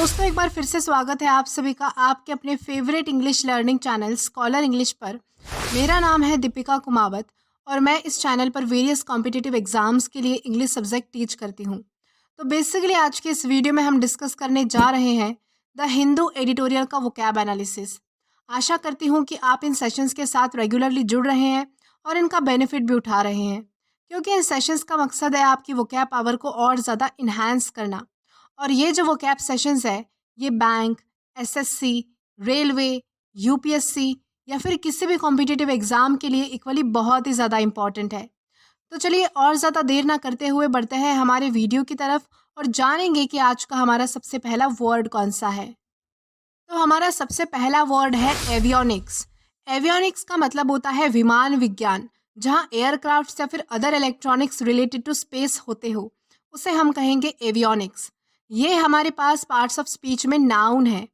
दोस्तों, एक बार फिर से स्वागत है आप सभी का आपके अपने favourite English learning channel scholar English पर। मेरा नाम है दीपिका कुमावत और मैं इस चैनल पर वेरियस कॉम्पिटिटिव एग्जाम्स के लिए इंग्लिश सब्जेक्ट टीच करती हूँ। तो बेसिकली आज के इस वीडियो में हम डिस्कस करने जा रहे हैं द हिंदू एडिटोरियल का वोकैब एनालिसिस। आशा करती हूँ कि आप इन सेशंस के साथ रेगुलरली जुड़ रहे हैं और इनका बेनिफिट भी उठा रहे हैं, क्योंकि इन सेशंस का मकसद है आपकी वोकैब पावर को और ज़्यादा इन्हांस करना। और ये जो वोकैब सेशंस है, ये बैंक, एसएससी, रेलवे, यूपीएससी या फिर किसी भी कॉम्पिटिटिव एग्ज़ाम के लिए इक्वली बहुत ही ज़्यादा इम्पॉर्टेंट है। तो चलिए और ज़्यादा देर ना करते हुए बढ़ते हैं हमारे वीडियो की तरफ और जानेंगे कि आज का हमारा सबसे पहला वर्ड कौन सा है। तो हमारा सबसे पहला वर्ड है एवियोनिक्स। एवियोनिक्स का मतलब होता है विमान विज्ञान। जहाँ एयरक्राफ्ट या फिर other electronics related to space होते हो, उसे हम कहेंगे एवियोनिक्स। ये हमारे पास पार्ट्स ऑफ स्पीच में नाउन है।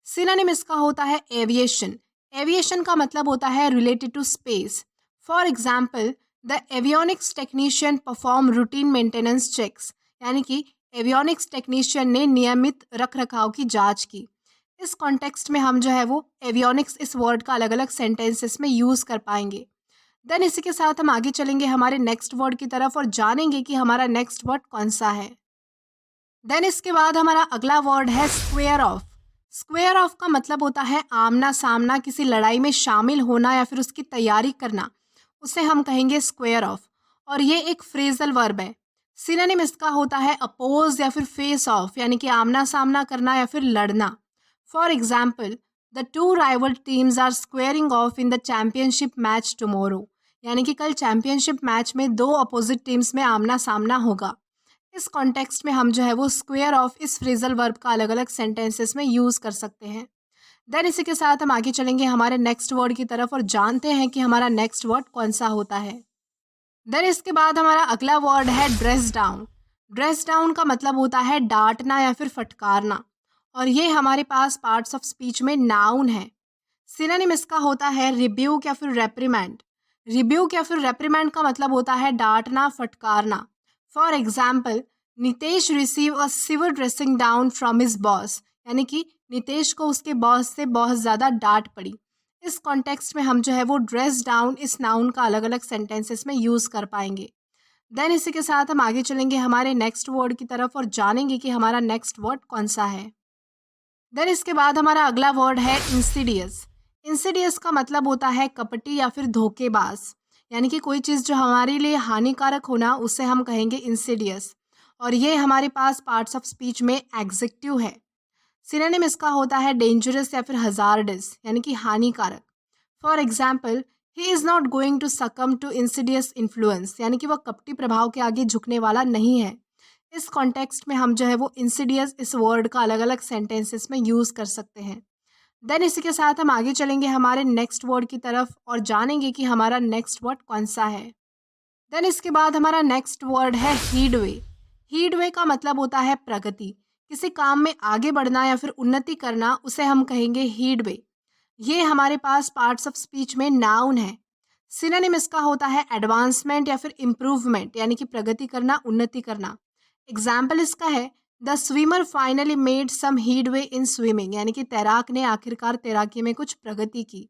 सिनोनिम इसका होता है एविएशन। एविएशन का मतलब होता है related to space. For example, the avionics technician perform routine maintenance checks, यानी कि एवियोनिक्स टेक्नीशियन ने नियमित रख रखाव की जांच की। इस कॉन्टेक्स्ट में हम जो है वो एवियोनिक्स इस वर्ड का अलग अलग सेंटेंसेस में यूज़ कर पाएंगे। देन इसी के साथ हम आगे चलेंगे हमारे नेक्स्ट वर्ड की तरफ और जानेंगे कि हमारा नेक्स्ट वर्ड कौन सा है। देन इसके बाद हमारा अगला वर्ड है स्क्वेयर ऑफ। स्क्वेयर ऑफ का मतलब होता है आमना सामना, किसी लड़ाई में शामिल होना या फिर उसकी तैयारी करना, उसे हम कहेंगे स्क्वेयर ऑफ। और ये एक फ्रेजल वर्ब है। सिनोनिम इसका होता है अपोज या फिर फेस ऑफ, यानी कि आमना सामना करना या फिर लड़ना। For example, the two rival teams are squaring off in the championship match tomorrow, यानी कि कल चैंपियनशिप मैच में दो अपोजिट टीम्स में आमना सामना होगा। इस कॉन्टेक्स्ट में हम जो है वो स्क्वेयर ऑफ इस फ्रेजल वर्ब का अलग अलग सेंटेंसेस में यूज़ कर सकते हैं। देन इसी के साथ हम आगे चलेंगे हमारे नेक्स्ट वर्ड की तरफ और जानते हैं कि हमारा नेक्स्ट वर्ड कौन सा होता है। देन इसके बाद हमारा अगला वर्ड है ड्रेस डाउन। ड्रेस डाउन का मतलब होता है डांटना या फिर फटकारना, और ये हमारे पास पार्ट्स ऑफ स्पीच में नाउन है। सिनोनिम इसका होता है रिब्यूक या फिर रेप्रीमेंड। रिब्यूक या फिर रेप्रीमेंड का मतलब होता है डांटना, फटकारना। For example, Nitesh receive a civil dressing down from his boss, यानी कि नितेश को उसके बॉस से बहुत ज़्यादा डांट पड़ी। इस कॉन्टेक्स्ट में हम जो है वो ड्रेस डाउन इस नाउन का अलग अलग सेंटेंसेस में यूज़ कर पाएंगे। देन इसी के साथ हम आगे चलेंगे हमारे नेक्स्ट वर्ड की तरफ और जानेंगे कि हमारा नेक्स्ट वर्ड कौन सा है। देन इसके बाद हमारा अगला वर्ड है इंसीडियस। इंसीडियस का मतलब होता है कपटी या फिर धोखेबाज, यानी कि कोई चीज़ जो हमारे लिए हानिकारक होना, उसे हम कहेंगे इंसीडियस। और ये हमारे पास पार्ट्स ऑफ स्पीच में एग्जेक्टिव है। सिनोनिम इसका होता है डेंजरस या फिर हजार्डस, यानी कि हानिकारक। For example, he is not going to succumb to insidious influence, यानी कि वह कपटी प्रभाव के आगे झुकने वाला नहीं है। इस कॉन्टेक्स्ट में हम जो है वो इंसीडियस इस वर्ड का अलग अलग सेंटेंसेस में यूज़ कर सकते हैं। देन इसी के साथ हम आगे चलेंगे हमारे नेक्स्ट वर्ड की तरफ और जानेंगे कि हमारा नेक्स्ट वर्ड कौन सा है। देन इसके बाद हमारा नेक्स्ट वर्ड है हीडवे। हीडवे का मतलब होता है प्रगति, किसी काम में आगे बढ़ना या फिर उन्नति करना, उसे हम कहेंगे हीडवे। ये हमारे पास पार्ट्स ऑफ स्पीच में नाउन है। सिनोनिम इसका होता है एडवांसमेंट या फिर इम्प्रूवमेंट, यानी कि प्रगति करना, उन्नति करना। एग्जाम्पल इसका है the swimmer finally made some headway in swimming, यानी कि तैराक ने आखिरकार तैराकी में कुछ प्रगति की।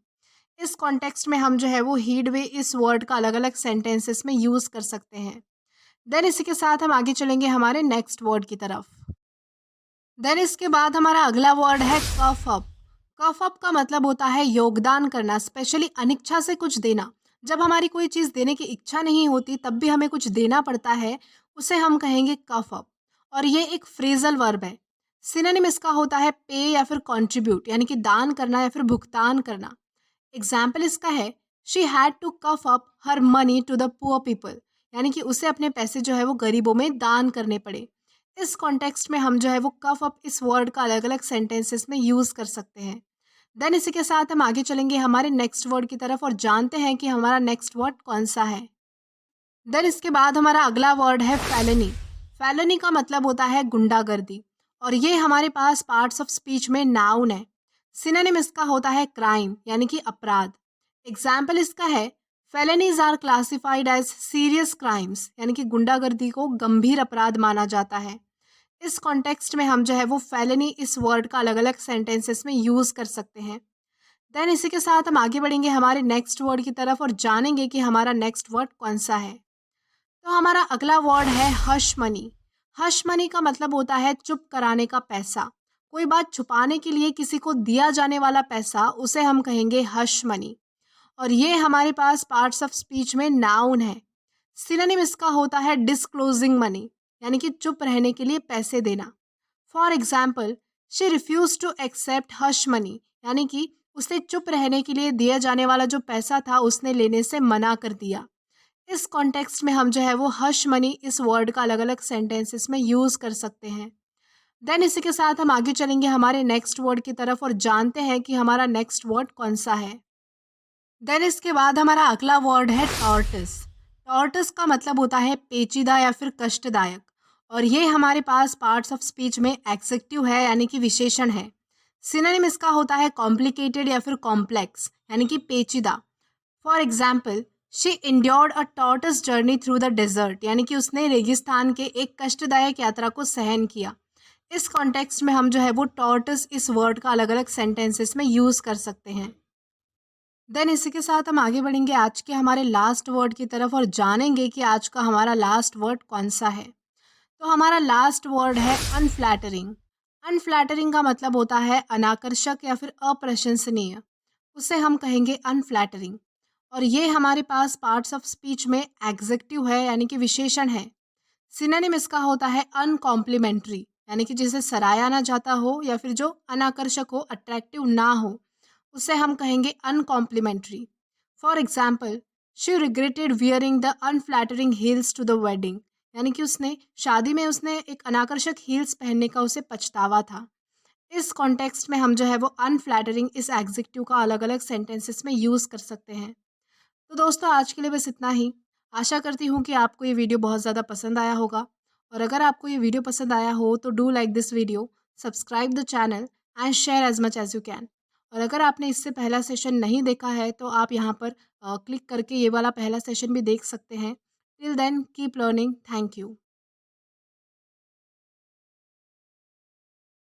इस कॉन्टेक्स्ट में हम जो है वो हीडवे इस वर्ड का अलग अलग सेंटेंसेस में यूज़ कर सकते हैं। देन इसी के साथ हम आगे चलेंगे हमारे नेक्स्ट वर्ड की तरफ। देन इसके बाद हमारा अगला वर्ड है कफ अप। कफ अप का मतलब होता है योगदान करना, स्पेशली अनिच्छा से कुछ देना। जब हमारी कोई चीज़ देने की इच्छा नहीं होती तब भी हमें कुछ देना पड़ता है, उसे हम कहेंगे कफ अप। और ये एक फ्रेजल वर्ब है। सिनोनिम इसका होता है पे या फिर कंट्रीब्यूट, यानी कि दान करना या फिर भुगतान करना। एग्जाम्पल इसका है she had to cough up her money to the poor people, यानी कि उसे अपने पैसे जो है वो गरीबों में दान करने पड़े। इस कॉन्टेक्स्ट में हम जो है वो कफ अप इस वर्ड का अलग अलग सेंटेंसेस में यूज़ कर सकते हैं। देन इसी के साथ हम आगे चलेंगे हमारे नेक्स्ट वर्ड की तरफ और जानते हैं कि हमारा नेक्स्ट वर्ड कौन सा है। देन इसके बाद हमारा अगला वर्ड है फेलनी। फेलनी का मतलब होता है गुंडागर्दी, और ये हमारे पास पार्ट्स ऑफ स्पीच में नाउन है। सिनोनिम इसका होता है क्राइम, यानी कि अपराध। एग्जाम्पल इसका है felonies are classified as serious crimes, यानी कि गुंडागर्दी को गंभीर अपराध माना जाता है। इस कॉन्टेक्स्ट में हम जो है वो फेलिनी इस वर्ड का अलग अलग सेंटेंसेस में यूज़ कर सकते हैं। देन इसी के साथ हम आगे बढ़ेंगे हमारे नेक्स्ट वर्ड की तरफ और जानेंगे कि हमारा नेक्स्ट वर्ड कौन सा है। तो हमारा अगला वर्ड है हश मनी। हश मनी का मतलब होता है चुप कराने का पैसा। कोई बात छुपाने के लिए किसी को दिया जाने वाला पैसा, उसे हम कहेंगे हश मनी। और ये हमारे पास पार्ट्स ऑफ स्पीच में नाउन है। सिनोनिम इसका होता है डिस्क्लोजिंग मनी, यानी कि चुप रहने के लिए पैसे देना। For example, she refuse to accept hush money, यानी कि उसे चुप रहने के लिए दिया जाने वाला जो पैसा था उसने लेने से मना कर दिया। इस कॉन्टेक्स्ट में हम जो है वो हश मनी इस वर्ड का अलग अलग सेंटेंसेस में यूज़ कर सकते हैं। देन इसी के साथ हम आगे चलेंगे हमारे नेक्स्ट वर्ड की तरफ और जानते हैं कि हमारा नेक्स्ट वर्ड कौन सा है। देन इसके बाद हमारा अगला वर्ड है टॉर्टस। टॉर्टस का मतलब होता है पेचीदा या फिर कष्टदायक, और ये हमारे पास पार्ट्स ऑफ स्पीच में एडजेक्टिव है, यानी कि विशेषण है। सिनोनिम इसका होता है कॉम्प्लिकेटेड या फिर कॉम्प्लेक्स, यानी कि पेचीदा। For example, she endured a tortuous journey through the desert, यानी कि उसने रेगिस्तान के एक कष्टदायक यात्रा को सहन किया। इस कॉन्टेक्स्ट में हम जो है वो टॉर्टस इस वर्ड का अलग अलग सेंटेंसेस में यूज़ कर सकते हैं। देन इसी के साथ हम आगे बढ़ेंगे आज के हमारे लास्ट वर्ड की तरफ और जानेंगे कि आज का हमारा लास्ट वर्ड कौन सा है। तो हमारा लास्ट वर्ड है अनफ्लैटरिंग। अनफ्लैटरिंग का मतलब होता है अनाकर्षक या फिर अप्रशंसनीय, उसे हम कहेंगे अनफ्लैटरिंग। और ये हमारे पास पार्ट्स ऑफ स्पीच में एग्जेक्टिव है, यानी कि विशेषण है। सिनोनिम इसका होता है अनकॉम्प्लीमेंट्री, यानी कि जिसे सराहा ना जाता हो या फिर जो अनाकर्षक हो, अट्रैक्टिव ना हो, उसे हम कहेंगे uncomplimentary. For example, she regretted wearing the unflattering heels to the wedding, यानी कि उसने शादी में उसने एक अनाकर्षक हील्स पहनने का उसे पछतावा था। इस कॉन्टेक्स्ट में हम जो है वो अनफ्लैटरिंग इस एग्जेक्टिव का अलग अलग सेंटेंसेस में यूज़ कर सकते हैं। तो दोस्तों आज के लिए बस इतना ही। आशा करती हूँ कि आपको ये वीडियो बहुत ज़्यादा पसंद आया होगा, और अगर आपको ये वीडियो पसंद आया हो तो do like this video, subscribe the channel and share as much as you can. और अगर आपने इससे पहला सेशन नहीं देखा है तो आप यहाँ पर क्लिक करके ये वाला पहला सेशन भी देख सकते हैं। Till then keep learning. Thank you.